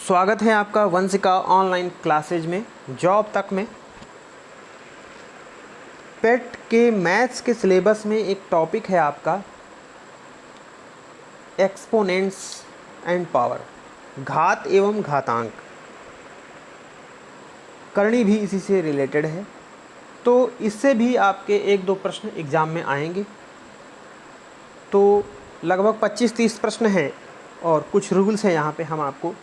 स्वागत है आपका वंशिका ऑनलाइन क्लासेज में जॉब तक में। पेट के मैथ्स के सिलेबस में एक टॉपिक है आपका एक्सपोनेंट्स एंड पावर, घात एवं घातांक। करणी भी इसी से रिलेटेड है, तो इससे भी आपके एक दो प्रश्न एग्ज़ाम में आएंगे। तो लगभग 25-30 प्रश्न हैं और कुछ रूल्स हैं यहाँ पे हम आपको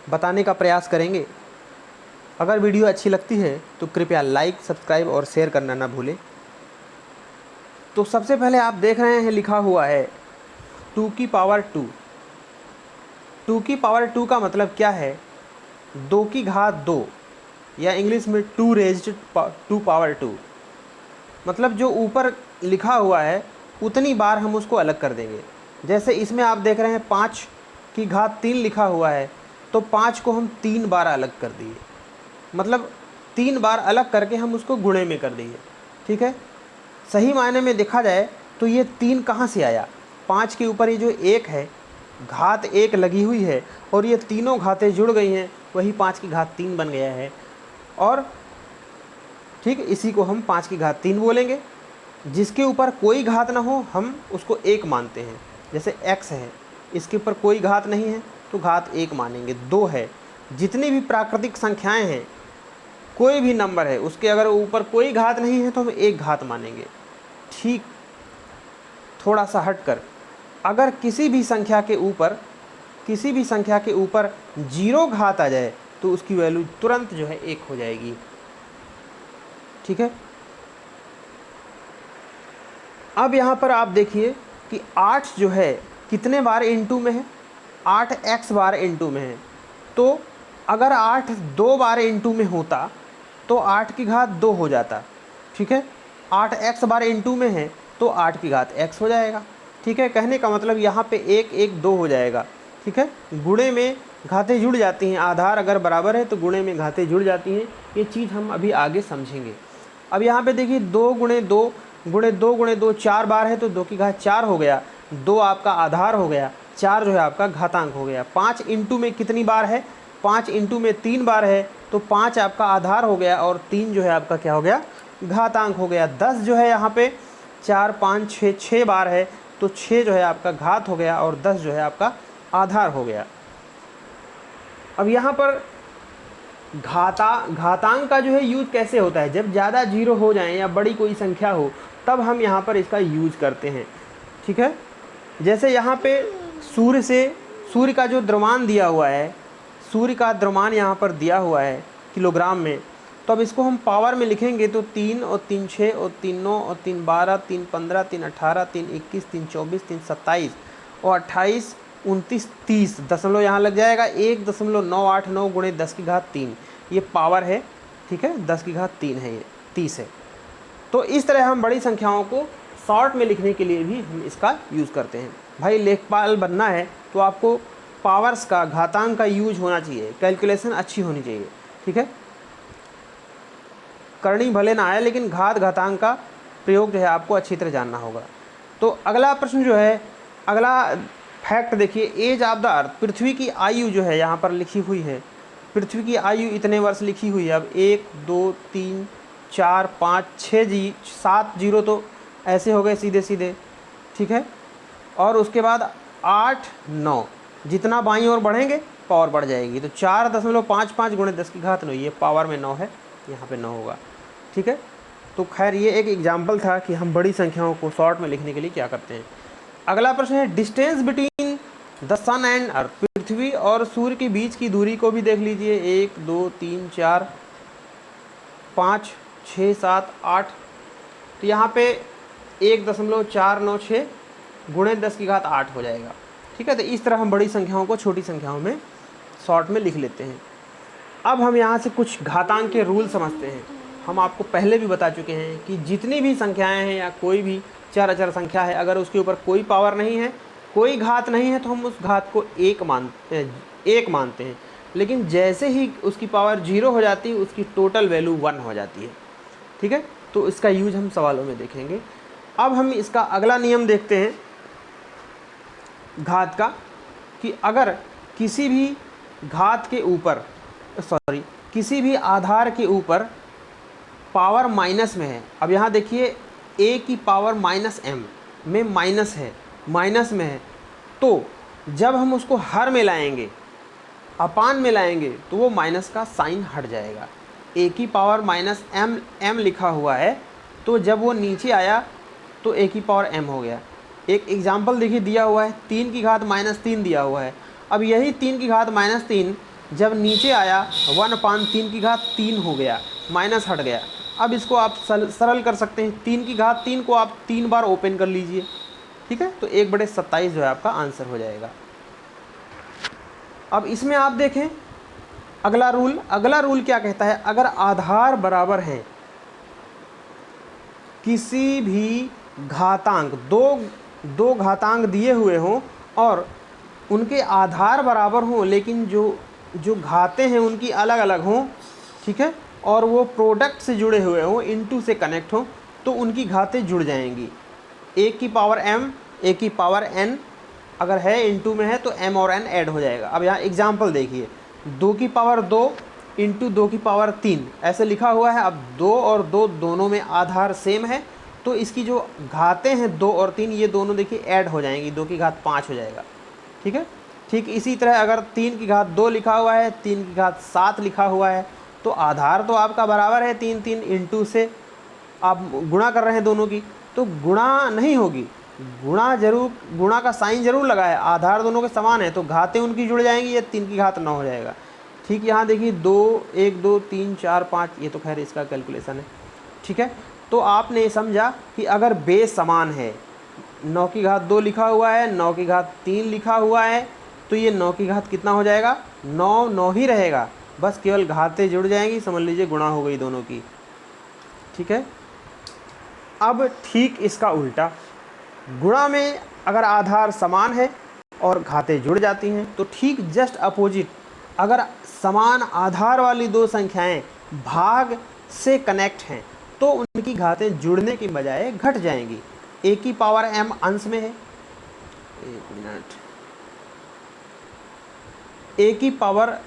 बताने का प्रयास करेंगे। अगर वीडियो अच्छी लगती है तो कृपया लाइक, सब्सक्राइब और शेयर करना ना भूलें। तो सबसे पहले आप देख रहे हैं लिखा हुआ है 2 की पावर 2। 2 की पावर 2 का मतलब क्या है? 2 की घात 2 या इंग्लिश में 2 रेज्ड टू पावर 2। मतलब जो ऊपर लिखा हुआ है उतनी बार हम उसको अलग कर देंगे। जैसे इसमें आप देख रहे हैं 5 की घात 3 लिखा हुआ है, तो 5 को हम 3 बार अलग कर दिए, मतलब 3 बार अलग करके हम उसको गुणे में कर दिए। ठीक है, सही मायने में देखा जाए तो ये 3 कहाँ से आया? 5 के ऊपर ये जो 1 है, घात 1 लगी हुई है और ये तीनों घातें जुड़ गई हैं, वही 5 की घात 3 बन गया है। और ठीक, इसी को हम 5 की घात 3 बोलेंगे। जिसके ऊपर कोई घात ना हो हम उसको 1 मानते हैं। जैसे x है, इसके ऊपर कोई घात नहीं है तो घात 1 मानेंगे। 2 है, जितनी भी प्राकृतिक संख्याएं हैं, कोई भी नंबर है, उसके अगर ऊपर कोई घात नहीं है तो हम 1 घात मानेंगे। ठीक, थोड़ा सा हटकर अगर किसी भी संख्या के ऊपर 0 घात आ जाए तो उसकी वैल्यू तुरंत जो है 1 हो जाएगी। ठीक है, अब यहाँ पर आप देखिए कि 8 जो है कितने बार इनटू में है? 8 x बार इनटू में है। तो अगर 8 2 बार इनटू में होता तो 8 की घात 2 हो जाता। ठीक है, 8 x बार इनटू में है तो 8 की घात x हो जाएगा। ठीक है, कहने का मतलब यहाँ पे 1 1 2 हो जाएगा। ठीक है, गुणे में घातें जुड़ जाती हैं, आधार अगर बराबर है तो गुणे में घातें जुड़ जाती हैं। ये चीज़ हम अभी आगे समझेंगे। अब यहाँ पे देखिए 2 गुणे 2 गुणे 2 गुणे 2 4 बार है तो 2 की घात 4 हो गया। 2 आपका आधार हो गया, 4 जो है आपका घातांक हो गया। 5 इंटू में कितनी बार है? 5 इंटू में 3 बार है, तो 5 आपका आधार हो गया और 3 जो है आपका क्या हो गया? घातांक हो गया। 10 जो है यहाँ पे 4 5 6 6 बार है, तो 6 जो है आपका घात हो गया और 10 जो है आपका आधार हो गया। अब यहाँ पर घातांक का जो है यूज कैसे होता है? जब ज़्यादा जीरो हो जाएं या बड़ी कोई संख्या हो तब हम यहाँ पर इसका यूज करते हैं। ठीक है, जैसे यहाँ पे सूर्य का जो द्रव्यमान दिया हुआ है, सूर्य का द्रव्यमान यहाँ पर दिया हुआ है किलोग्राम में, तो अब इसको हम पावर में लिखेंगे तो 3 और 3 6 और 3 9 और 3 12 3 15 3 18 3 21 3 24 3 27 और 28 29 30 दशमलव यहाँ लग जाएगा। 1.989 गुणे 10 की घात 3 ये पावर है। ठीक है, 10 की घात 3 है, ये 30 है। तो इस तरह हम बड़ी संख्याओं को शॉर्ट में लिखने के लिए भी हम इसका यूज़ करते हैं। भाई लेखपाल बनना है तो आपको पावर्स का, घातांक का यूज होना चाहिए, कैलकुलेशन अच्छी होनी चाहिए। ठीक है, करनी भले ना आए लेकिन घात घातांक का प्रयोग जो है आपको अच्छी तरह जानना होगा। तो अगला प्रश्न जो है, अगला फैक्ट देखिए, एज ऑफ द अर्थ, पृथ्वी की आयु जो है यहाँ पर लिखी हुई है। पृथ्वी की आयु इतने वर्ष लिखी हुई है। अब 1 2 3 4 5 6 7 जीरो तो ऐसे हो गए सीधे सीधे। ठीक है, और उसके बाद 8 9, जितना बाईं ओर बढ़ेंगे पावर बढ़ जाएगी। तो 4.55 गुणे 10 की घात 9, ये पावर में 9 है, यहाँ पे 9 होगा। ठीक है, तो खैर ये एक एग्जाम्पल था कि हम बड़ी संख्याओं को शॉर्ट में लिखने के लिए क्या करते हैं। अगला प्रश्न है distance between the sun and earth, पृथ्वी और सूर्य के बीच की दूरी को भी देख लीजिए। 1 2 3 4 5 6 7 8, तो यहाँ पे 1.496 गुणे 10 की घात 8 हो जाएगा। ठीक है, तो इस तरह हम बड़ी संख्याओं को छोटी संख्याओं में शॉर्ट में लिख लेते हैं। अब हम यहाँ से कुछ घातांक के रूल समझते हैं। हम आपको पहले भी बता चुके हैं कि जितनी भी संख्याएं हैं या कोई भी चर अचर संख्या है, अगर उसके ऊपर कोई पावर नहीं है, कोई घात नहीं है, तो हम उस घात को 1 मानते हैं। लेकिन जैसे ही उसकी पावर 0 हो जाती है उसकी टोटल वैल्यू 1 हो जाती है। ठीक है, तो इसका यूज हम सवालों में देखेंगे। अब हम इसका अगला नियम देखते हैं घात का, कि अगर किसी भी घात के ऊपर किसी भी आधार के ऊपर पावर माइनस में है। अब यहाँ देखिए a की पावर -m में माइनस है, माइनस में है, तो जब हम उसको हर में लाएंगे, अपान में लाएंगे, तो वो माइनस का साइन हट जाएगा। a की पावर -m लिखा हुआ है, तो जब वो नीचे आया तो a की पावर m हो गया। एक एग्जाम्पल देखिए दिया हुआ है, 3 की घात -3 दिया हुआ है। अब यही 3 की घात -3 जब नीचे आया 1/3 की घात 3 हो गया, माइनस हट गया। अब इसको आप सरल कर सकते हैं, 3 की घात 3 को आप 3 बार ओपन कर लीजिए, ठीक है, तो 1/27 जो है आपका आंसर हो जाएगा। अब इसमें आप देखें अगला रूल क्या कहता है, अगर आधार बराबर हैं, किसी भी घातांक, दो घातांक दिए हुए हों और उनके आधार बराबर हों, लेकिन जो घातें हैं उनकी अलग अलग हों, ठीक है, और वो प्रोडक्ट से जुड़े हुए हों, इनटू से कनेक्ट हों, तो उनकी घातें जुड़ जाएंगी। एक की पावर m, एक की पावर n अगर है, इनटू में है, तो m और n ऐड हो जाएगा। अब यहाँ एग्जाम्पल देखिए, 2 की पावर 2 इंटू 2 की पावर 3 ऐसे लिखा हुआ है। अब 2 और 2 दोनों में आधार सेम है, तो इसकी जो घातें हैं 2 और 3 ये दोनों देखिए ऐड हो जाएंगी, 2 की घात 5 हो जाएगा, ठीक है। ठीक इसी तरह अगर 3 की घात 2 लिखा हुआ है, 3 की घात 7 लिखा हुआ है, तो आधार तो आपका बराबर है 3 3, इंटू से आप गुणा कर रहे हैं दोनों की, तो गुणा नहीं होगी, गुणा का साइन जरूर लगा है, आधार दोनों के समान है, तो घातें उनकी जुड़ जाएंगी, ये 3 की घात 9 हो जाएगा। ठीक, यहाँ देखिए 2 1 2 3 4 5, ये तो खैर इसका कैलकुलेशन है, ठीक है। तो आपने समझा कि अगर बेस समान है, 9 की घात 2 लिखा हुआ है, 9 की घात 3 लिखा हुआ है, तो ये 9 की घात कितना हो जाएगा, 9 9 ही रहेगा, बस केवल घातें जुड़ जाएंगी, समझ लीजिए गुणा हो गई दोनों की, ठीक है। अब ठीक इसका उल्टा, गुणा में अगर आधार समान है और घातें जुड़ जाती हैं, तो ठीक जस्ट अपोजिट, अगर समान आधार वाली दो संख्याएं भाग से कनेक्ट हैं, तो उनकी घातें जुड़ने की बजाय घट जाएंगी। a की पावर m अंश में है, एक मिनट, a की पावर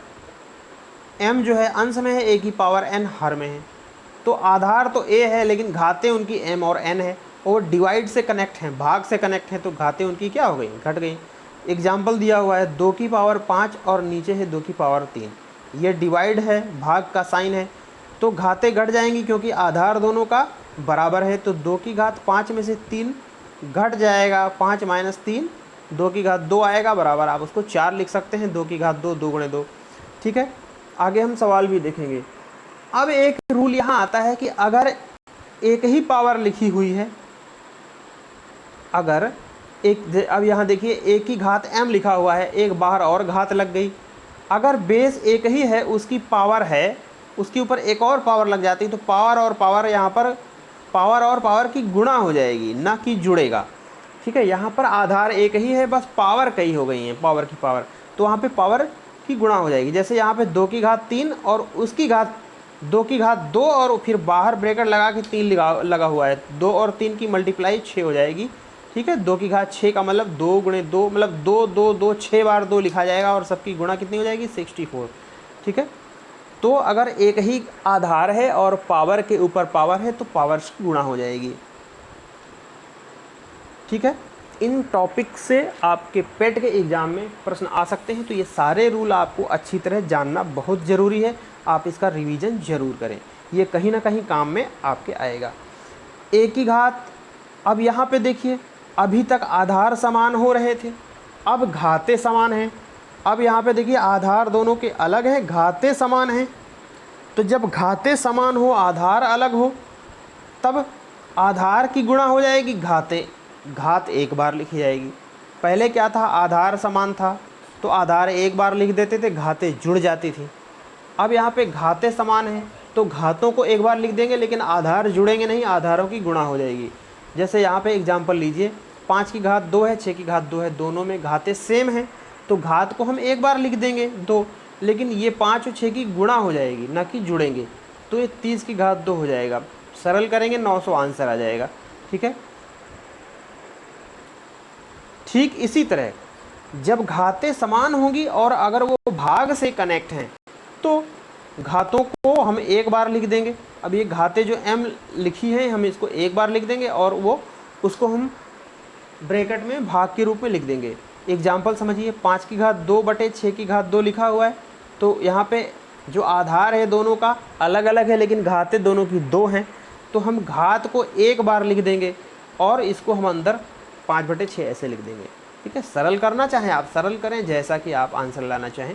m जो है अंश में है, a की पावर n हर में है, तो आधार तो a है लेकिन घातें उनकी m और n है, और डिवाइड से कनेक्ट हैं, भाग से कनेक्ट हैं, तो घातें उनकी क्या हो गई, घट गई। एग्जाम्पल दिया हुआ है 2 की पावर 5 और नीचे है 2 की पावर 3, ये डिवाइड है, भाग का साइन है, तो घातें घट जाएंगी क्योंकि आधार दोनों का बराबर है, तो 2 की घात 5 में से 3 घट जाएगा, 5 माइनस 3, 2 की घात 2 आएगा, बराबर आप उसको 4 लिख सकते हैं, 2 की घात 2, 2 गुणे 2, ठीक है। आगे हम सवाल भी देखेंगे। अब एक रूल यहाँ आता है कि अगर एक ही पावर लिखी हुई है, अगर अब यहाँ देखिए एक की घात m लिखा हुआ है, एक बाहर और घात लग गई, अगर बेस एक ही है, उसकी पावर है, उसके ऊपर एक और पावर लग जाती, तो पावर और पावर यहाँ पर पावर और पावर की गुणा हो जाएगी, ना कि जुड़ेगा, ठीक है। यहाँ पर आधार एक ही है, बस पावर कई हो गई हैं, पावर की पावर, तो वहाँ पे पावर की गुणा हो जाएगी। जैसे यहाँ पे 2 की घात 3 और उसकी घात 2 की घात 2 और फिर बाहर ब्रैकेट लगा के 3 लगा हुआ है, 2 और 3 की मल्टीप्लाई 6 हो जाएगी, ठीक है। 2 की घात 6 का मतलब 2 गुणे 2 मतलब 2 2 2 6 बार 2 लिखा जाएगा, और सबकी गुणा कितनी हो जाएगी, 64, ठीक है। तो अगर एक ही आधार है और पावर के ऊपर पावर है, तो पावर की गुणा हो जाएगी, ठीक है। इन टॉपिक से आपके पेट के एग्ज़ाम में प्रश्न आ सकते हैं, तो ये सारे रूल आपको अच्छी तरह जानना बहुत ज़रूरी है, आप इसका रिवीजन ज़रूर करें, ये कहीं ना कहीं काम में आपके आएगा। एक ही घात, अब यहाँ पे देखिए अभी तक आधार समान हो रहे थे, अब घातें समान हैं, अब यहाँ पे देखिए आधार दोनों के अलग हैं, घातें समान हैं, तो जब घातें समान हो आधार अलग हो, तब आधार की गुणा हो जाएगी, घात एक बार लिखी जाएगी। पहले क्या था, आधार समान था तो आधार एक बार लिख देते थे, घातें जुड़ जाती थी। अब यहाँ पे घातें समान हैं तो घातों को एक बार लिख देंगे, लेकिन आधार जुड़ेंगे नहीं, आधारों की गुणा हो जाएगी। जैसे यहाँ पे एग्जाम्पल लीजिए, 5 की घात 2 है, 6 की घात 2 है, दोनों में घातें सेम हैं, तो घात को हम एक बार लिख देंगे 2, लेकिन ये 5 और 6 की गुणा हो जाएगी, ना कि जुड़ेंगे, तो ये 30 की घात 2 हो जाएगा। सरल करेंगे 900 आंसर आ जाएगा, ठीक है। ठीक इसी तरह जब घातें समान होंगी और अगर वो भाग से कनेक्ट हैं तो घातों को हम एक बार लिख देंगे। अब ये घातें जो m लिखी हैं हम इसको एक बार लिख देंगे और वो उसको हम ब्रैकेट में भाग के रूप में लिख देंगे। एग्जाम्पल समझिए, 5 की घात 2 बटे 6 की घात 2 लिखा हुआ है, तो यहाँ पे जो आधार है दोनों का अलग अलग है लेकिन घातें दोनों की 2 हैं, तो हम घात को एक बार लिख देंगे और इसको हम अंदर 5 बटे 6 ऐसे लिख देंगे। ठीक है, सरल करना चाहें आप सरल करें, जैसा कि आप आंसर लाना चाहें।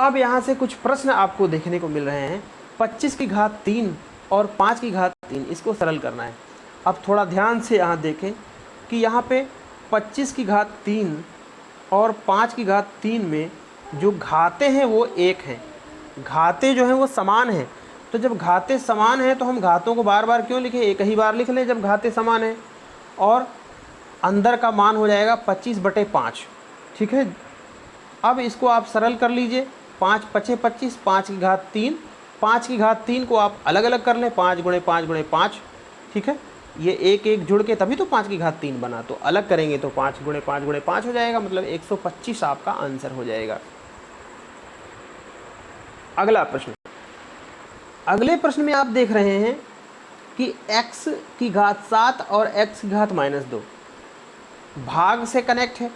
अब यहाँ से कुछ प्रश्न आपको देखने को मिल रहे हैं। 25 की घात 3 और 5 की घात 3, इसको सरल करना है। अब थोड़ा ध्यान से यहाँ देखें कि यहाँ पे 25 की घात 3 और 5 की घात 3 में जो घातें हैं वो एक हैं, घातें जो हैं वो समान हैं। तो जब घातें समान हैं तो हम घातों को बार बार क्यों लिखें, एक ही बार लिख लें जब घातें समान हैं। और अंदर का मान हो जाएगा 25 बटे 5। ठीक है, अब इसको आप सरल कर लीजिए। 5 पचे 25, 5 की घात 3, 5 की घात 3 को आप अलग अलग कर लें, 5 गुणे 5 गुणे 5। ठीक है, ये एक एक जुड़ के तभी तो 5 की घात 3 बना, तो अलग करेंगे तो 5 गुणे 5 गुणे 5 हो जाएगा, मतलब 125 आपका आंसर हो जाएगा। अगला प्रश्न, अगले प्रश्न में आप देख रहे हैं कि x की घात 7 और x की घात -2 भाग से कनेक्ट है।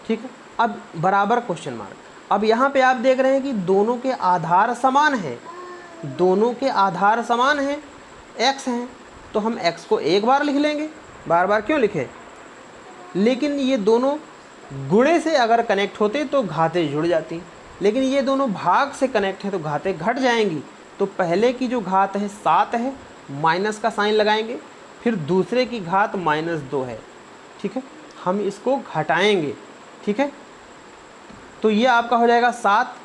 ठीक है, अब बराबर क्वेश्चन मार्क। अब यहाँ पे आप देख रहे हैं कि दोनों के आधार समान हैं, दोनों के आधार समान हैं, x हैं, तो हम x को एक बार लिख लेंगे, बार बार क्यों लिखें। लेकिन ये दोनों गुणे से अगर कनेक्ट होते तो घातें जुड़ जाती, लेकिन ये दोनों भाग से कनेक्ट है तो घातें घट जाएंगी। तो पहले की जो घात है 7 है, माइनस का साइन लगाएंगे, फिर दूसरे की घात -2 है। ठीक है, हम इसको घटाएंगे। ठीक है, तो ये आपका हो जाएगा 7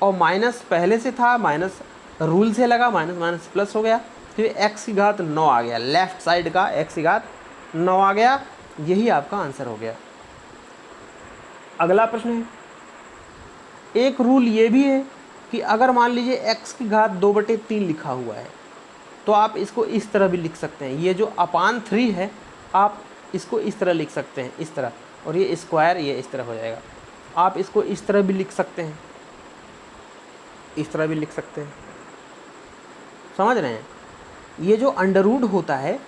और माइनस पहले से था, माइनस रूल से लगा, माइनस माइनस प्लस हो गया, फिर x की घात 9 आ गया, लेफ्ट साइड का x की घात 9 आ गया। यही आपका आंसर हो गया। अगला प्रश्न है, एक रूल ये भी है कि अगर मान लीजिए x की घात 2 बटे 3 लिखा हुआ है तो आप इसको इस तरह भी लिख सकते हैं। ये जो अपान 3 है आप इसको इस तरह लिख सकते हैं, इस तरह, और ये स्क्वायर ये इस तरह हो जाएगा। आप इसको इस तरह भी लिख सकते हैं, इस तरह भी लिख सकते हैं। समझ रहे हैं, ये जो अंडररूट होता है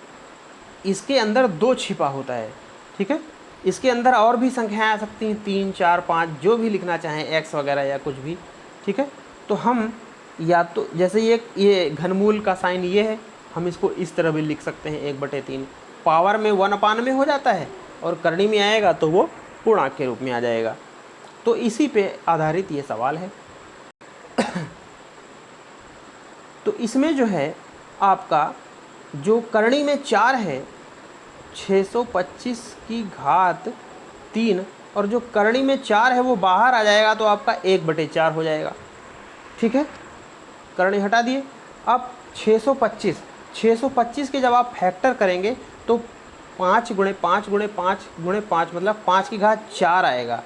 इसके अंदर 2 छिपा होता है। ठीक है, इसके अंदर और भी संख्याएं आ सकती हैं, 3 4 5 जो भी लिखना चाहें, x वगैरह या कुछ भी। ठीक है, तो हम या तो जैसे ये घनमूल का साइन ये है, हम इसको इस तरह भी लिख सकते हैं, 1/3 पावर में 1 में हो जाता है और करनी में आएगा तो वो पूर्णांक के रूप में आ जाएगा। तो इसी पे आधारित ये सवाल है। तो इसमें जो है आपका जो करनी में 4 है 625 की घात 3, और जो करनी में 4 है वो बाहर आ जाएगा तो आपका 1/4 हो जाएगा। ठीक है, करनी हटा दिए। अब 625 के जब आप फैक्टर करेंगे तो 5 गुणे 5 गुणे 5 गुणे 5 मतलब 5 की घात 4 आएगा,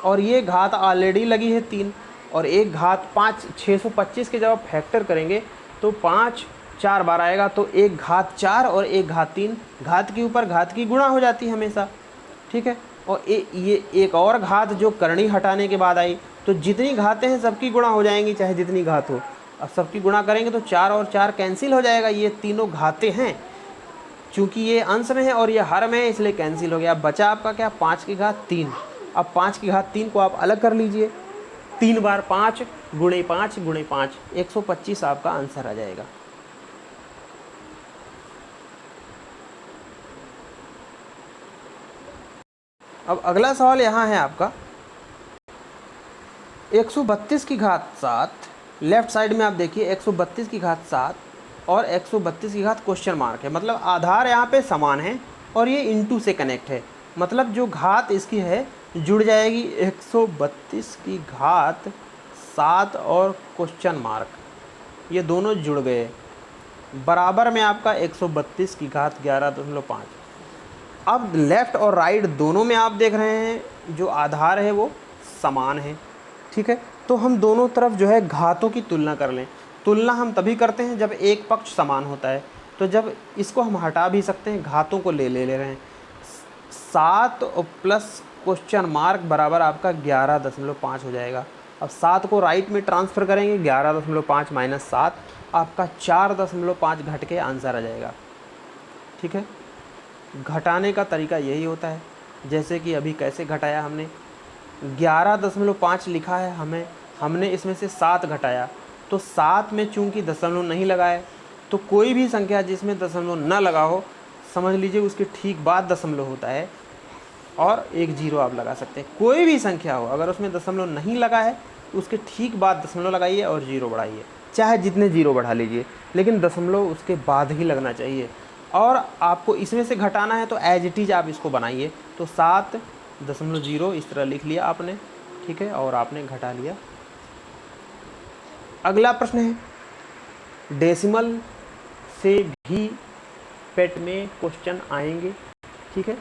और ये घात ऑलरेडी लगी है 3, और एक घात 5। 625 के जब आप फैक्टर करेंगे तो 5 4 बार आएगा, तो एक घात 4 और एक घात 3, घात के ऊपर घात की गुणा हो जाती है हमेशा। ठीक है, और ये एक और घात जो करनी हटाने के बाद आई, तो जितनी घातें हैं सबकी गुणा हो जाएंगी चाहे जितनी घात हो। अब सबकी गुणा करेंगे तो 4 और 4 कैंसिल हो जाएगा, ये तीनों घातें हैं, चूँकि ये अंश में है और ये हर में है इसलिए कैंसिल हो गया। बचा आपका क्या, 5 की घात 3। अब 5 की घात 3 को आप अलग कर लीजिए, 3 बार 5 गुणे 5 गुणे 5, 125 आपका आंसर आ जाएगा। अब अगला सवाल यहाँ है आपका 132 की घात 7, लेफ्ट साइड में आप देखिए 132 की घात 7 और 132 की घात क्वेश्चन मार्क है, मतलब आधार यहाँ पे समान है और ये इनटू से कनेक्ट है, मतलब जो घात इसकी है जुड़ जाएगी। 132 की घात 7 और क्वेश्चन मार्क ये दोनों जुड़ गए, बराबर में आपका 132 की घात 11.5। अब लेफ़्ट और राइट दोनों में आप देख रहे हैं जो आधार है वो समान है। ठीक है, तो हम दोनों तरफ जो है घातों की तुलना कर लें। तुलना हम तभी करते हैं जब एक पक्ष समान होता है, तो जब इसको हम हटा भी सकते हैं, घातों को ले रहे हैं। 7 प्लस क्वेश्चन मार्क बराबर आपका 11.5 हो जाएगा। अब 7 को राइट में ट्रांसफ़र करेंगे, 11.5 माइनस 7 आपका 4.5 घट के आंसर आ जाएगा। ठीक है, घटाने का तरीका यही होता है, जैसे कि अभी कैसे घटाया हमने, 11.5 लिखा है हमने इसमें से 7 घटाया, तो 7 में चूंकि दशमलव नहीं लगाए, तो कोई भी संख्या जिसमें दशमलव न लगा हो, समझ लीजिए उसके ठीक बाद दशमलव होता है और एक जीरो आप लगा सकते हैं। कोई भी संख्या हो अगर उसमें दशमलव नहीं लगा है तो उसके ठीक बाद दशमलव लगाइए और जीरो बढ़ाइए, चाहे जितने जीरो बढ़ा लीजिए, लेकिन दशमलव उसके बाद ही लगना चाहिए। और आपको इसमें से घटाना है तो एज इट इज़ आप इसको बनाइए, तो 7.0 इस तरह लिख लिया आपने, ठीक है, और आपने घटा लिया। अगला प्रश्न है, डेसिमल से भी पेट में क्वेश्चन आएंगे। ठीक है,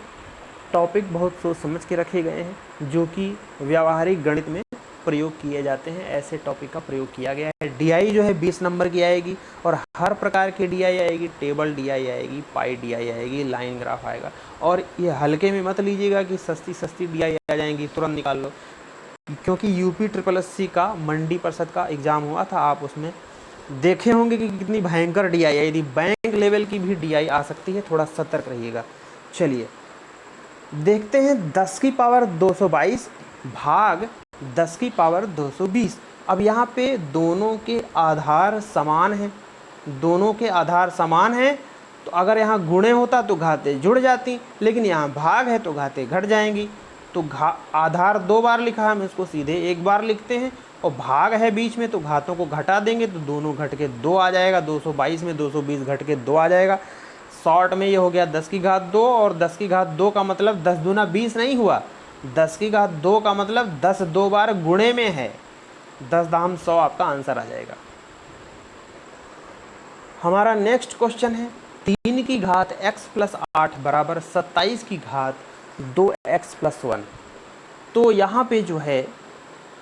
टॉपिक बहुत सोच समझ के रखे गए हैं जो कि व्यावहारिक गणित में प्रयोग किए जाते हैं, ऐसे टॉपिक का प्रयोग किया गया है। डीआई जो है 20 नंबर की आएगी और हर प्रकार की डीआई आएगी, टेबल डीआई आएगी, पाई डीआई आएगी, लाइन ग्राफ आएगा। और ये हल्के में मत लीजिएगा कि सस्ती सस्ती डीआई आ जाएंगी तुरंत निकाल लो, क्योंकि यूपी SSSC का मंडी परिषद का एग्ज़ाम हुआ था, आप उसमें देखे होंगे कि कितनी भयंकर डीआई है। यदि बैंक लेवल की भी डीआई आ सकती है, थोड़ा सतर्क रहिएगा। चलिए देखते हैं 10 की पावर 222 भाग 10 की पावर 220। अब यहाँ पे दोनों के आधार समान हैं, दोनों के आधार समान हैं, तो अगर यहाँ गुणे होता तो घातें जुड़ जाती, लेकिन यहाँ भाग है तो घातें घट जाएंगी। तो आधार 2 बार लिखा है, हम इसको सीधे 1 बार लिखते हैं, और भाग है बीच में तो घातों को घटा देंगे तो दोनों घट के 2 आ जाएगा। 222 में 220 घट के 2 आ जाएगा। शॉर्ट में ये हो गया 10 की घात 2, और 10 की घात 2 का मतलब 10 दूना 20 नहीं हुआ, 10 की घात 2 का मतलब 10 2 बार गुणे में है, 10 दाम 100 आपका आंसर आ जाएगा। हमारा नेक्स्ट क्वेश्चन है, 3 की घात x प्लस 8 बराबर 27 की घात 2x प्लस 1। तो यहाँ पे जो है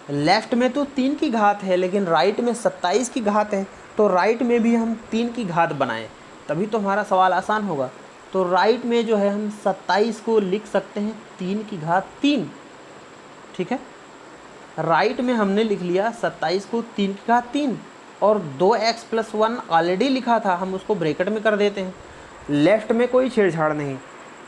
लेफ्ट में तो 3 की घात है, लेकिन राइट में 27 की घात है, तो राइट में भी हम 3 की घात बनाएं तभी तो हमारा सवाल आसान होगा। तो राइट में जो है हम 27 को लिख सकते हैं 3 की घात 3। ठीक है, राइट में हमने लिख लिया 27 को 3 की घात 3, और 2x प्लस 1 ऑलरेडी लिखा था, हम उसको ब्रैकेट में कर देते हैं। लेफ्ट में कोई छेड़छाड़ नहीं,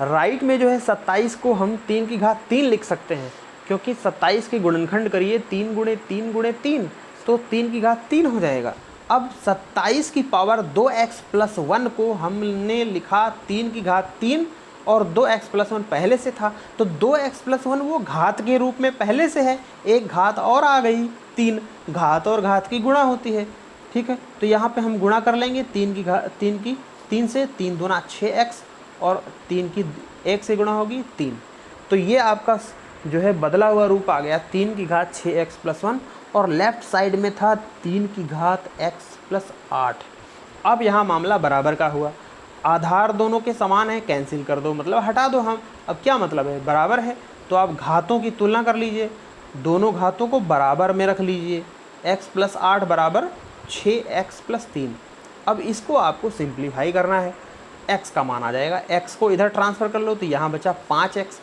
राइट में जो है 27 को हम 3 की घात 3 लिख सकते हैं, क्योंकि 27 के गुणनखंड करिए 3 गुणे 3 गुणे 3, तो 3 की घात 3 हो जाएगा। अब 27 की पावर 2x प्लस 1 को हमने लिखा 3 की घात 3, और 2x प्लस 1 पहले से था, तो 2x प्लस 1 वो घात के रूप में पहले से है, एक घात और आ गई 3, घात और घात की गुणा होती है। ठीक है, तो यहाँ पे हम गुणा कर लेंगे 3 से 3 दूना 6x, और 3 की 1 से गुणा होगी 3, तो ये आपका जो है बदला हुआ रूप आ गया 3 की घात 6x प्लस 1, और लेफ्ट साइड में था 3 की घात x प्लस 8। अब यहाँ मामला बराबर का हुआ, आधार दोनों के समान है, कैंसिल कर दो, मतलब हटा दो हम। अब क्या मतलब है, बराबर है तो आप घातों की तुलना कर लीजिए, दोनों घातों को बराबर में रख लीजिए, x प्लस 8 बराबर 6x प्लस 3। अब इसको आपको सिंप्लीफाई करना है, x का मान आ जाएगा, x को इधर ट्रांसफ़र कर लो तो यहाँ बचा 5x,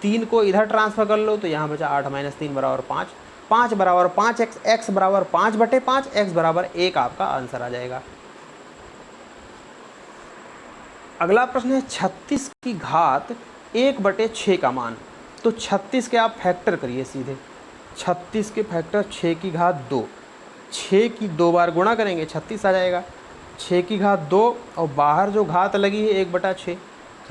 3 को इधर ट्रांसफ़र कर लो तो यहाँ बचा 8 माइनस 3 बराबर 5, 5 बराबर 5x, x बराबर 5/5, x बराबर 1 आपका आंसर आ जाएगा। अगला प्रश्न है 36 की घात 1/6 का मान। तो 36 के आप फैक्टर करिए सीधे, 36 के फैक्टर 6 की घात 2, 6 की 2 बार गुणा करेंगे 36 आ जाएगा, 6 की घात 2, और बाहर जो घात लगी है 1/6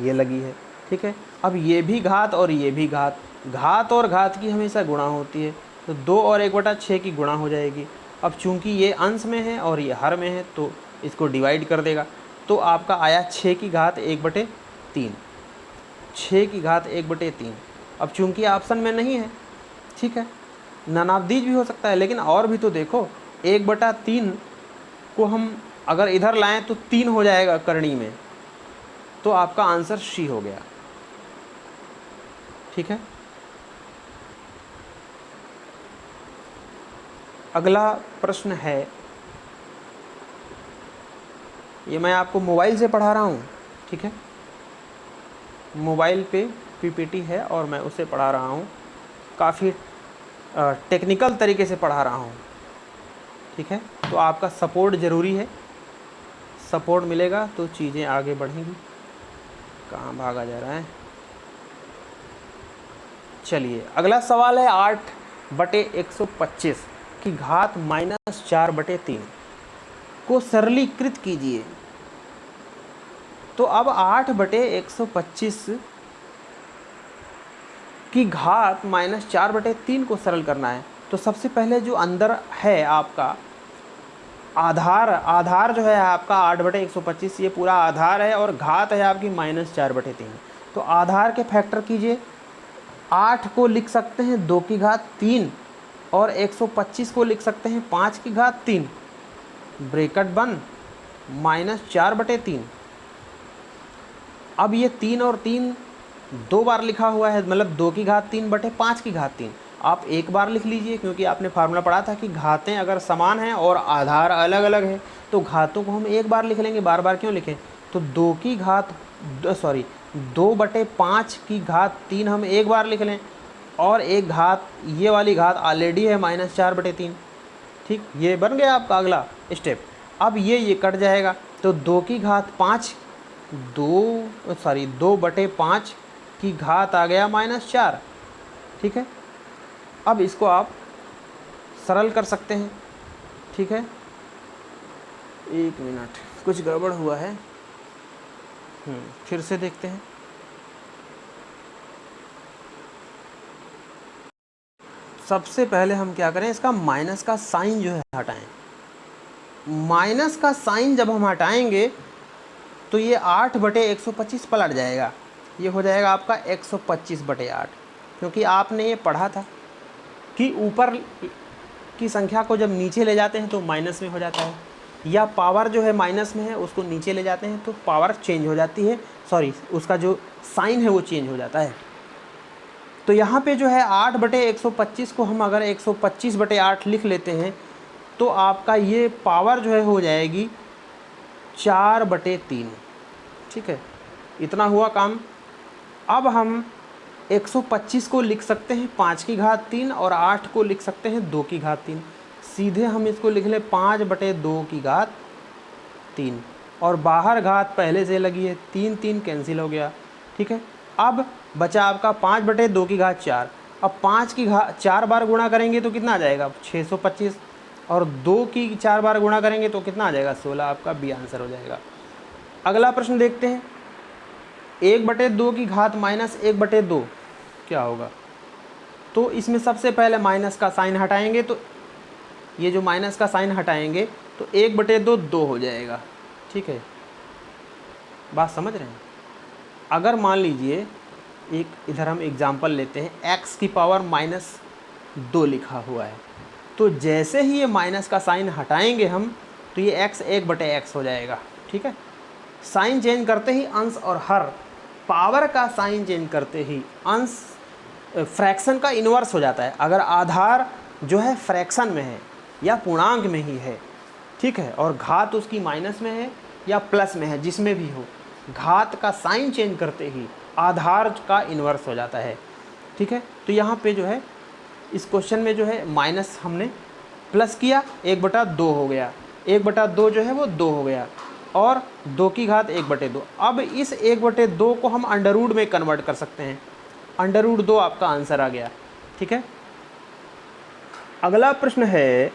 ये लगी है। ठीक है, अब ये भी घात और ये भी घात, घात और घात की हमेशा गुणा होती है, तो 2 और 1/6 की गुणा हो जाएगी। अब चूंकि ये अंश में है और ये हर में है तो इसको डिवाइड कर देगा, तो आपका आया 6 की घात 1/3, 6 की घात 1/3। अब चूंकि ऑप्शन में नहीं है, ठीक है, नानाबदीज भी हो सकता है, लेकिन और भी तो देखो, 1/3 को हम अगर इधर लाएं तो 3 हो जाएगा करनी में, तो आपका आंसर सी हो गया। ठीक है, अगला प्रश्न है, ये मैं आपको मोबाइल से पढ़ा रहा हूँ। ठीक है, मोबाइल पे पीपीटी है और मैं उसे पढ़ा रहा हूँ, काफ़ी टेक्निकल तरीके से पढ़ा रहा हूँ, ठीक है। तो आपका सपोर्ट ज़रूरी है, सपोर्ट मिलेगा तो चीज़ें आगे बढ़ेंगी। कहाँ भागा जा रहा है। चलिए अगला सवाल है 8/125 की घात -4/3 को सरलीकृत कीजिए। तो अब 8/125 की घात -4/3 को सरल करना है। तो सबसे पहले जो अंदर है आपका आधार जो है आपका 8/125, ये पूरा आधार है और घात है आपकी -4/3। तो आधार के फैक्टर कीजिए। 8 को लिख सकते हैं 2 की घात 3 और 125 को लिख सकते हैं 5 की घात 3, ब्रैकेट बंद, -4/3। अब ये 3 और 3 2 बार लिखा हुआ है, मतलब 2 की घात 3/5 की घात 3। आप एक बार लिख लीजिए, क्योंकि आपने फार्मूला पढ़ा था कि घातें अगर समान हैं और आधार अलग अलग है तो घातों को हम एक बार लिख लेंगे, बार बार क्यों लिखें। तो 2/5 की घात 3 हम एक बार लिख लें, और एक घात, ये वाली घात ऑलरेडी है -4/3, ठीक। ये बन गया आपका अगला स्टेप। अब ये कट जाएगा तो 2/5 की घात आ गया -4, ठीक है। अब इसको आप सरल कर सकते हैं, ठीक है। एक मिनट, कुछ गड़बड़ हुआ है, फिर से देखते हैं। सबसे पहले हम क्या करें, इसका माइनस का साइन जो है हटाएं। माइनस का साइन जब हम हटाएंगे तो ये 8/125 पलट जाएगा, ये हो जाएगा आपका 125/8, क्योंकि आपने ये पढ़ा था कि ऊपर की संख्या को जब नीचे ले जाते हैं तो माइनस में हो जाता है, या पावर जो है माइनस में है उसको नीचे ले जाते हैं तो पावर चेंज हो जाती है, सॉरी उसका जो साइन है वो चेंज हो जाता है। तो यहाँ पे जो है 8/125 को हम अगर 125/8 लिख लेते हैं तो आपका ये पावर जो है हो जाएगी 4/3, ठीक है। इतना हुआ काम। अब हम 125 को लिख सकते हैं 5 की घात 3 और 8 को लिख सकते हैं 2 की घात 3। सीधे हम इसको लिख लें 5/2 की घात 3, और बाहर घात पहले से लगी है, 3 3 कैंसिल हो गया, ठीक है। अब बचा आपका 5/2 की घात 4। अब 5 की घात 4 बार गुणा करेंगे तो कितना आ जाएगा 625, और 2 की 4 बार गुणा करेंगे तो कितना आ जाएगा 16, आपका बी आंसर हो जाएगा। अगला प्रश्न देखते हैं, 1/2 की घात -1/2 क्या होगा। तो इसमें सबसे पहले माइनस का साइन हटाएंगे, तो ये जो माइनस का साइन हटाएंगे तो 1/2 2 हो जाएगा, ठीक है। बात समझ रहे हैं। अगर मान लीजिए एक इधर हम एग्जाम्पल लेते हैं, x की पावर -2 लिखा हुआ है, तो जैसे ही ये माइनस का साइन हटाएंगे हम तो ये x 1/x हो जाएगा, ठीक है। साइन चेंज करते ही अंश और हर, पावर का साइन चेंज करते ही अंश फ्रैक्शन का इन्वर्स हो जाता है। अगर आधार जो है फ्रैक्शन में है या पूर्णांक में ही है, ठीक है, और घात उसकी माइनस में है या प्लस में है, जिसमें भी हो, घात का साइन चेंज करते ही आधार का इन्वर्स हो जाता है, ठीक है। तो यहाँ पे जो है इस क्वेश्चन में जो है माइनस हमने प्लस किया, 1/2 हो गया, 1/2 जो है वो 2 हो गया, और 2 की घात 1/2। अब इस 1/2 को हम अंडररूट में कन्वर्ट कर सकते हैं, √2 आपका आंसर आ गया, ठीक है। अगला प्रश्न है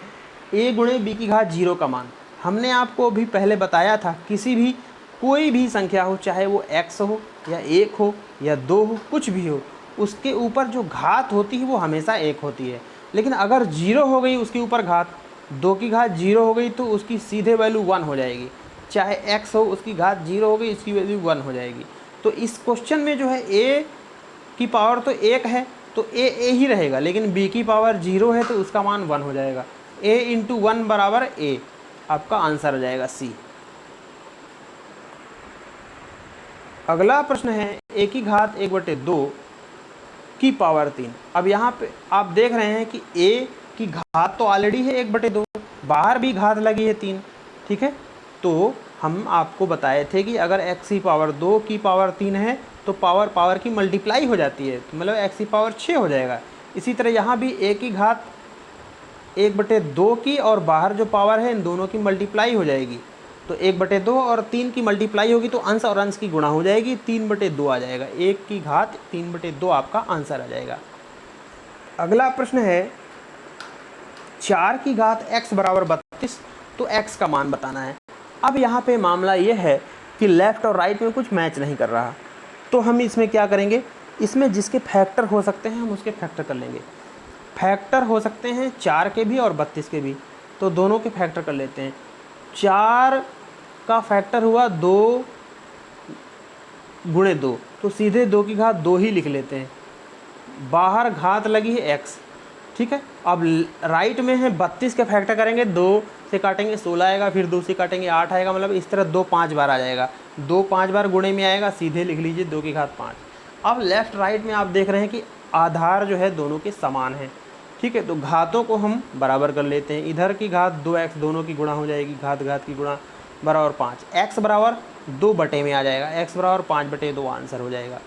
a × b की घात 0 का मान। हमने आपको अभी पहले बताया था किसी भी कोई भी संख्या हो, चाहे वो x हो या 1 हो या 2 हो, कुछ भी हो, उसके ऊपर जो घात होती है वो हमेशा 1 होती है। लेकिन अगर 0 हो गई उसके ऊपर घात, 2 की घात 0 हो गई तो उसकी सीधे वैल्यू 1 हो जाएगी। चाहे x हो उसकी घात 0 हो गई, इसकी वैल्यू 1 हो जाएगी। तो इस क्वेश्चन में जो है a की पावर तो 1 है तो a ही रहेगा, लेकिन b की पावर 0 है तो उसका मान 1 हो जाएगा। a × 1 बराबर a, आपका आंसर हो जाएगा सी। अगला प्रश्न है a की घात 1/2 की पावर 3। अब यहाँ पे आप देख रहे हैं कि a की घात तो ऑलरेडी है 1/2, बाहर भी घात लगी है 3, ठीक है। तो हम आपको बताए थे कि अगर x की पावर 2 की पावर 3 है तो पावर पावर की मल्टीप्लाई हो जाती है, तो मतलब x की पावर 6 हो जाएगा। इसी तरह यहाँ भी a की घात 1/2 की और बाहर जो पावर है इन दोनों की मल्टीप्लाई हो जाएगी, तो 1/2 और 3 की मल्टीप्लाई होगी तो अंश और अंश की गुणा हो जाएगी, 3/2 आ जाएगा। 1 की घात 3/2 आपका आंसर आ जाएगा। अगला प्रश्न है 4 की घात x बराबर 32, तो x का मान बताना है। अब यहाँ पे मामला ये है कि लेफ़्ट और राइट में कुछ मैच नहीं कर रहा, तो हम इसमें क्या करेंगे, इसमें जिसके फैक्टर हो सकते हैं हम उसके फैक्टर कर लेंगे। फैक्टर हो सकते हैं 4 के भी और 32 के भी, तो दोनों के फैक्टर कर लेते हैं। 4 का फैक्टर हुआ 2 गुणे 2, तो सीधे 2 की घात 2 ही लिख लेते हैं। बाहर घात लगी है x, ठीक है। अब राइट में है 32 के फैक्टर करेंगे, 2 से काटेंगे 16 आएगा, फिर 2 से काटेंगे 8 आएगा, मतलब इस तरह 2 5 बार आ जाएगा। 2 5 बार गुणे में आएगा, सीधे लिख लीजिए 2 की घात 5। अब लेफ़्ट राइट में आप देख रहे हैं कि आधार जो है दोनों के समान है, ठीक है, तो घातों को हम बराबर कर लेते हैं। इधर की घात 2x दोनों की गुणा हो जाएगी, घात घात की गुणा बराबर 5, x बराबर 2 बटे में आ जाएगा, x बराबर 5/2 आंसर हो जाएगा।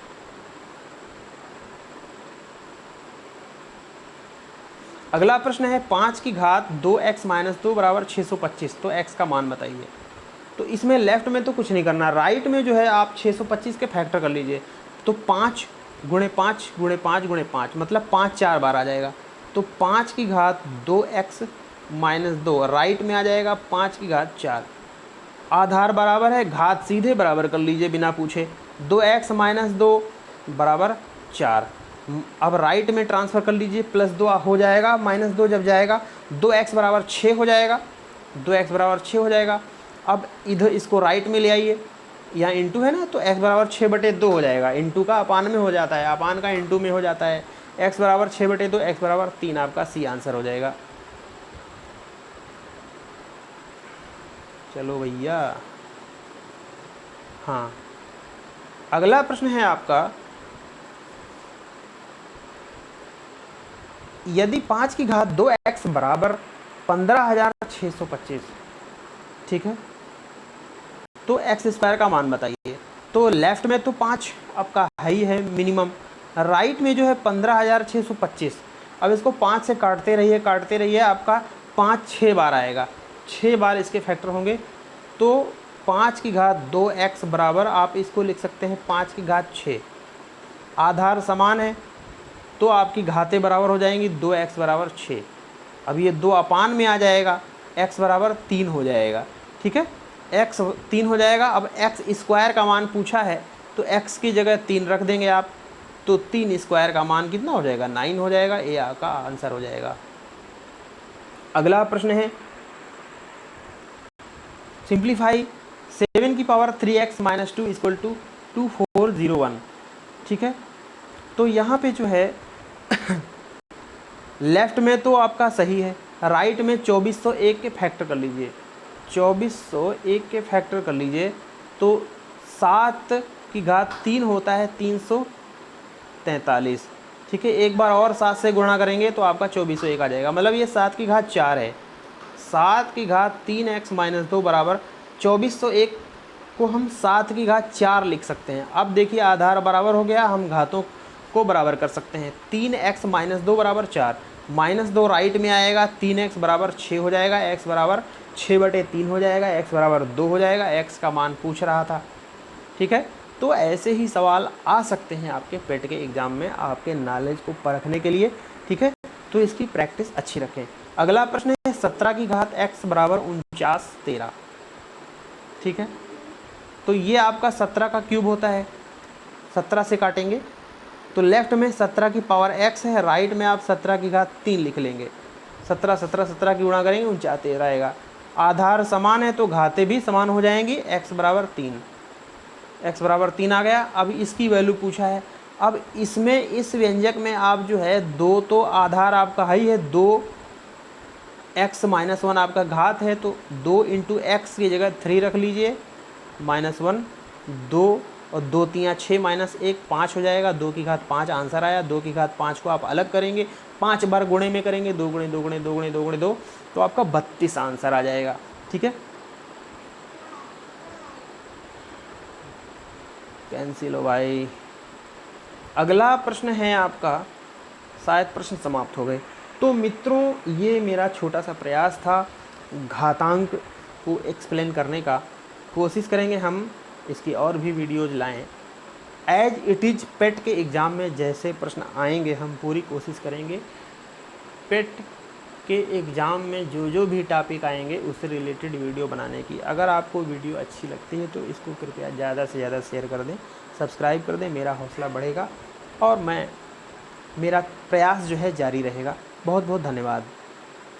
अगला प्रश्न है 5 की घात 2x - 2 बराबर 625, तो x का मान बताइए। तो इसमें लेफ़्ट में तो कुछ नहीं करना, राइट में जो है आप 625 के फैक्टर कर लीजिए, तो 5 गुणे 5 गुणे 5 गुणे 5 मतलब 5 4 बार आ जाएगा, तो 5 की घात 2x - 2 राइट में आ जाएगा 5 की घात 4। आधार बराबर है, घात सीधे बराबर कर लीजिए बिना पूछे, 2x - 2 बराबर 4। अब राइट में ट्रांसफ़र कर लीजिए, +2 हो जाएगा, -2 जब जाएगा 2x बराबर 6 हो जाएगा, 2x बराबर 6 हो जाएगा। अब इधर इसको राइट में ले आइए, यहाँ इंटू है ना, तो x बराबर 6/2 हो जाएगा। इंटू का अपान में हो जाता है, अपान का इंटू में हो जाता है। x बराबर 6/2, x बराबर 3, आपका सी आंसर हो जाएगा। चलो भैया, हाँ, अगला प्रश्न है आपका, यदि 5 की घात 2x बराबर 15,625, ठीक है, तो x² का मान बताइए। तो लेफ़्ट में तो 5 आपका है ही है मिनिमम, राइट में जो है 15,625। अब इसको 5 से काटते रहिए, आपका 5 6 बार आएगा, 6 बार इसके फैक्टर होंगे, तो 5 की घात 2x बराबर आप इसको लिख सकते हैं 5 की घात 6। आधार समान है तो आपकी घातें बराबर हो जाएंगी, 2x बराबर 6। अब ये 2 अपान में आ जाएगा, x बराबर 3 हो जाएगा, ठीक है, x 3 हो जाएगा। अब x² का मान पूछा है, तो x की जगह 3 रख देंगे आप, तो 3² का मान कितना हो जाएगा, 9 हो जाएगा, ये आपका आंसर हो जाएगा। अगला प्रश्न है सिंप्लीफाई 7 की पावर 3x - 2 = 2401, ठीक है। तो यहाँ पे जो है लेफ़्ट में तो आपका सही है, राइट में 2401 के फैक्टर कर लीजिए, 2401 के फैक्टर कर लीजिए, तो 7 की घात 3 होता है 343, ठीक है। एक बार और 7 से गुणा करेंगे तो आपका 2401 आ जाएगा, मतलब ये 7 की घात 4 है। 7 की घात 3x - 2 बराबर 2401 को हम 7 की घात 4 लिख सकते हैं। अब देखिए आधार बराबर हो गया, हम घातों को बराबर कर सकते हैं। 3x - 2 बराबर 4, -2 राइट में आएगा, 3x बराबर 6 हो जाएगा, x बराबर 6/3 हो जाएगा, x बराबर 2 हो जाएगा, x का मान पूछ रहा था, ठीक है। तो ऐसे ही सवाल आ सकते हैं आपके पेट के एग्ज़ाम में, आपके नॉलेज को परखने के लिए, ठीक है, तो इसकी प्रैक्टिस अच्छी रखें। अगला प्रश्न है 17 की घात x बराबर 49 13, ठीक है। तो ये आपका 17 का क्यूब होता है, 17 से काटेंगे तो लेफ़्ट में 17 की पावर x है, राइट में आप 17 की घात 3 लिख लेंगे, 17 17 17 की गुणा करेंगे 49 13 आएगा। आधार समान है तो घातें भी समान हो जाएंगी, x बराबर 3, x बराबर 3 आ गया। अब इसकी वैल्यू पूछा है, अब इसमें इस व्यंजक में आप जो है 2 तो आधार आपका हाई है, 2x - 1 आपका घात है, तो 2 × x की जगह 3 रख लीजिए, -1 2 और 2 3 6 -1 5 हो जाएगा, 2 की घात 5 आंसर आया। 2 की घात 5 को आप अलग करेंगे, 5 बार गुणे में करेंगे, 2 × 2 × 2 × 2 × 2, तो आपका 32 आंसर आ जाएगा, ठीक है। कैंसिल हो भाई। अगला प्रश्न है आपका, शायद प्रश्न समाप्त हो गए। तो मित्रों ये मेरा छोटा सा प्रयास था घातांक को एक्सप्लेन करने का। कोशिश करेंगे हम इसकी और भी वीडियोज़ लाएं। एज इट इज़ पेट के एग्ज़ाम में जैसे प्रश्न आएंगे हम पूरी कोशिश करेंगे पेट के एग्ज़ाम में जो जो भी टॉपिक आएंगे उससे रिलेटेड वीडियो बनाने की। अगर आपको वीडियो अच्छी लगती है तो इसको कृपया ज़्यादा से ज़्यादा शेयर कर दें, सब्सक्राइब कर दें, मेरा हौसला बढ़ेगा और मेरा प्रयास जो है जारी रहेगा। बहुत बहुत धन्यवाद।